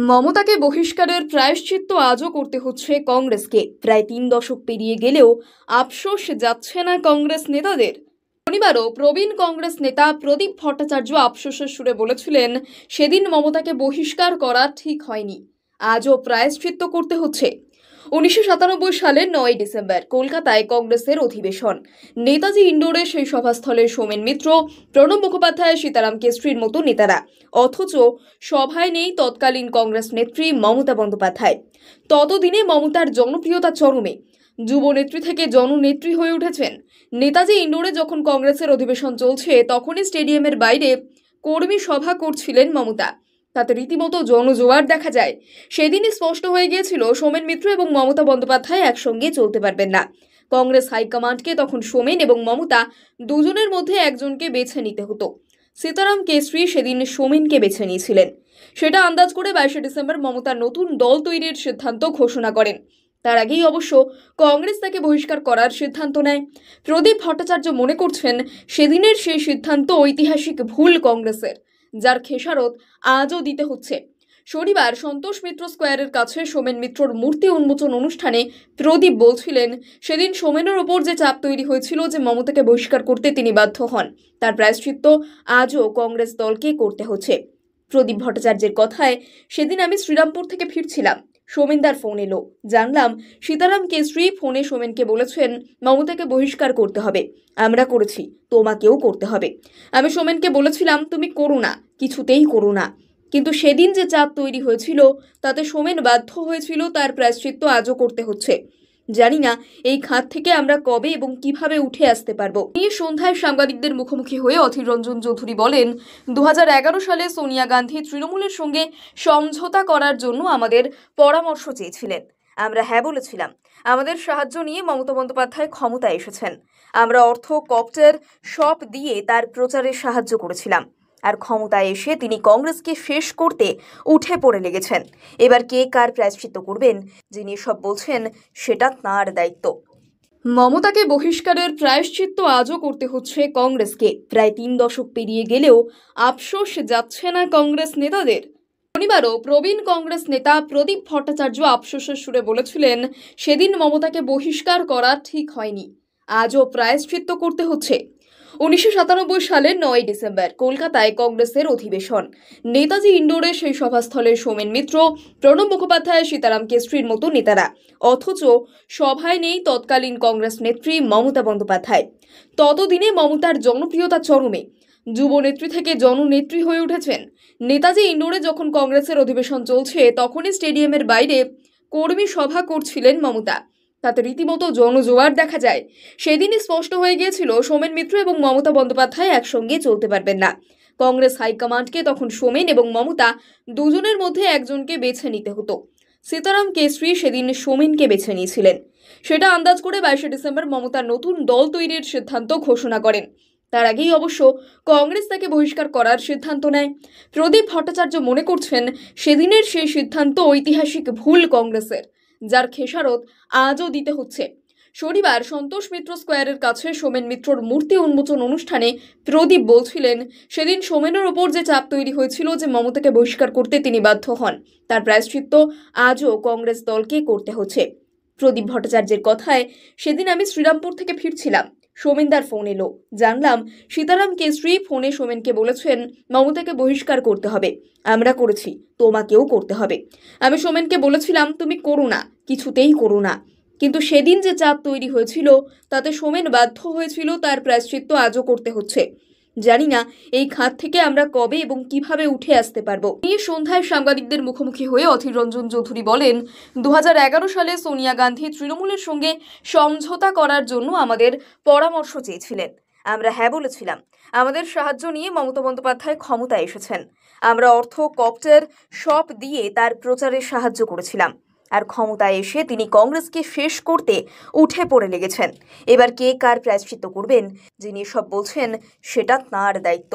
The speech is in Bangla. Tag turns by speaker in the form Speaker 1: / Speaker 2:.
Speaker 1: মমতাকে বহিষ্কারের প্রায়শ্চিত্ত আজও করতে হচ্ছে কংগ্রেসকে। প্রায় 3 দশক পেরিয়ে গেলেও আফসোস যাচ্ছে না কংগ্রেস নেতাদের। শনিবারও প্রবীণ কংগ্রেস নেতা প্রদীপ ভট্টাচার্য আফসোসের সুরে বলেছিলেন, সেদিন মমতাকে বহিষ্কার করা ঠিক হয়নি, আজও প্রায়শ্চিত্ত করতে হচ্ছে। 1997 সালের 9 ডিসেম্বর কলকাতায় কংগ্রেসের অধিবেশন। নেতাজি ইন্ডোরে সেই সভাস্থলে সোমেন মিত্র, প্রণব মুখোপাধ্যায়, সীতারাম কেশরীর মতো নেতারা। অথচ সভায় নেই তৎকালীন কংগ্রেস নেত্রী মমতা বন্দ্যোপাধ্যায়। ততদিনে মমতার জনপ্রিয়তা চরমে। যুব নেত্রী থেকে জননেত্রী হয়ে উঠেছেন। নেতাজি ইন্ডোরে যখন কংগ্রেসের অধিবেশন চলছে, তখনই স্টেডিয়ামের বাইরে কর্মী সভা করছিলেন মমতা। তাতে রীতিমতো জনজোয়ার দেখা যায়। সেদিনই স্পষ্ট হয়ে গিয়েছিল সোমেন মিত্র এবং মমতা বন্দ্যোপাধ্যায় একসঙ্গে চলতে পারবেন না। কংগ্রেস হাইকমান্ডকে তখন সোমেন এবং মমতা দুজনের মধ্যে একজনকে বেছে নিতে হতো। সীতারাম কেশরী সেদিন সোমেনকে বেছে নিয়েছিলেন। সেটা আন্দাজ করে 22 ডিসেম্বর মমতার নতুন দল তৈরির সিদ্ধান্ত ঘোষণা করেন। তার আগেই অবশ্য কংগ্রেস তাকে বহিষ্কার করার সিদ্ধান্ত নেয়। প্রদীপ ভট্টাচার্য মনে করছেন, সেদিনের সেই সিদ্ধান্ত ঐতিহাসিক ভুল কংগ্রেসের, যার খেসারত আজও দিতে হচ্ছে। শনিবার সন্তোষ মিত্র স্কোয়ারের কাছে সোমেন মিত্রর মূর্তি উন্মোচন অনুষ্ঠানে প্রদীপ বলছিলেন, সেদিন সোমেনের ওপর যে চাপ তৈরি হয়েছিল যে মমতাকে বহিষ্কার করতে তিনি বাধ্য হন, তার প্রায়শ্চিত্ত আজও কংগ্রেস দলকে করতে হচ্ছে। প্রদীপ ভট্টাচার্যের কথায়, সেদিন আমি শ্রীরামপুর থেকে ফিরছিলাম, সোমেনদার ফোন এলো। জানলাম সীতারাম কেশরী ফোনে সোমেনকে বলেছেন মমতাকে বহিষ্কার করতে হবে। আমরা করেছি, তোমাকেও করতে হবে। আমি সোমেনকে বলেছিলাম, তুমি করো না, কিছুতেই করো না। কিন্তু সেদিন যে চাপ তৈরি হয়েছিল, তাতে সোমেন বাধ্য হয়েছিল, তার প্রায়শ্চিত্ত আজও করতে হচ্ছে। জানি না এই খাত থেকে আমরা কবে এবং কিভাবে উঠে আসতে পারবো। এই সন্ধ্যায় সাংবাদিকদের মুখোমুখি হয়ে অধীর রঞ্জন চৌধুরী বলেন, 2011 সালে সোনিয়া গান্ধী তৃণমূলের সঙ্গে সমঝোতা করার জন্য আমাদের পরামর্শ চেয়েছিলেন। আমরা হ্যাঁ বলেছিলাম। আমাদের সাহায্য নিয়ে মমতা বন্দ্যোপাধ্যায় ক্ষমতায় এসেছেন। আমরা অর্থ, কপ্টার সব দিয়ে তার প্রচারে সাহায্য করেছিলাম। আর ক্ষমতায় এসে তিনি কংগ্রেসকে শেষ করতে উঠে পড়ে লেগেছেন। এবার কে কার প্রায়শ্চিত্ত করবেন, যিনি সব বলছেন, সেটা তাঁর দায়িত্ব। মমতাকে বহিষ্কারের প্রায়শ্চিত্ত আজও করতে হচ্ছে কংগ্রেসকে। প্রায় 3 দশক পেরিয়ে গেলেও আফসোস যাচ্ছে না কংগ্রেস নেতাদের। শনিবারও প্রবীণ কংগ্রেস নেতা প্রদীপ ভট্টাচার্য আফসোসের সুরে বলেছিলেন, সেদিন মমতাকে বহিষ্কার করা ঠিক হয়নি, আজও প্রায়শ্চিত্ত করতে হচ্ছে। 1997 সালের 9 ডিসেম্বর কলকাতায় কংগ্রেসের অধিবেশন। নেতাজি ইন্ডোরে সেই সভাস্থলে সোমেন মিত্র, প্রণব মুখোপাধ্যায়, সীতারাম কেশরীর মতো নেতারা। অথচ সভায় নেই তৎকালীন কংগ্রেস নেত্রী মমতা বন্দ্যোপাধ্যায়। ততদিনে মমতার জনপ্রিয়তা চরমে। যুব নেত্রী থেকে জননেত্রী হয়ে উঠেছেন। নেতাজি ইন্ডোরে যখন কংগ্রেসের অধিবেশন চলছে, তখনই স্টেডিয়ামের বাইরে কর্মী সভা করছিলেন মমতা। তাতে রীতিমতো জনজোয়ার দেখা যায়। সেদিনই স্পষ্ট হয়ে গিয়েছিল সোমেন মিত্র এবং মমতা বন্দ্যোপাধ্যায় একসঙ্গে চলতে পারবেন না। কংগ্রেস হাইকমান্ডকে তখন সোমেন এবং মমতা দুজনের মধ্যে একজনকে বেছে নিতে হতো। সীতারাম কেশরী সেদিন সোমেনকে বেছে নিয়েছিলেন। সেটা আন্দাজ করে 22 ডিসেম্বর মমতার নতুন দল তৈরির সিদ্ধান্ত ঘোষণা করেন। তার আগেই অবশ্য কংগ্রেস তাকে বহিষ্কার করার সিদ্ধান্ত নেয়। প্রদীপ ভট্টাচার্য মনে করছেন, সেদিনের সেই সিদ্ধান্ত ঐতিহাসিক ভুল কংগ্রেসের, যার খেসারত আজও দিতে হচ্ছে। শনিবার সন্তোষ মিত্র স্কোয়ারের কাছে সোমেন মিত্রর মূর্তি উন্মোচন অনুষ্ঠানে প্রদীপ বলছিলেন, সেদিন সোমেনের ওপর যে চাপ তৈরি হয়েছিল যে মমতাকে বহিষ্কার করতে তিনি বাধ্য হন, তার প্রায়শ্চিত্ত আজও কংগ্রেস দলকে করতে হচ্ছে। প্রদীপ ভট্টাচার্যের কথায়, সেদিন আমি শ্রীরামপুর থেকে ফিরছিলাম, সোমেনদার ফোন এলো। জানলাম সীতারাম কেশরী ফোনে সোমেনকে বলেছেন মমতাকে বহিষ্কার করতে হবে। আমরা করেছি, তোমাকেও করতে হবে। আমি সোমেনকে বলেছিলাম, তুমি করো না, কিছুতেই করো না। কিন্তু সেদিন যে চাপ তৈরি হয়েছিল, তাতে সোমেন বাধ্য হয়েছিল, তার প্রায়শ্চিত্ত আজও করতে হচ্ছে। জানি না এই খাত থেকে আমরা কবে এবং কিভাবে উঠে আসতে পারবো। এই সন্ধ্যায় সাংবাদিকদের মুখোমুখি হয়ে অধীর রঞ্জন চৌধুরী বলেন, 2011 সালে সোনিয়া গান্ধী তৃণমূলের সঙ্গে সমঝোতা করার জন্য আমাদের পরামর্শ চেয়েছিলেন। আমরা হ্যাঁ বলেছিলাম। আমাদের সাহায্য নিয়ে মমতা বন্দ্যোপাধ্যায় ক্ষমতায় এসেছেন। আমরা অর্থ, কপ্টার সব দিয়ে তার প্রচারে সাহায্য করেছিলাম। আর ক্ষমতায় এসে তিনি কংগ্রেসকে শেষ করতে উঠে পড়ে লেগেছেন। এবার কে কার প্রায়শ্চিত্ত করবেন, যিনি সব বলছেন, সেটা তাঁর দায়িত্ব।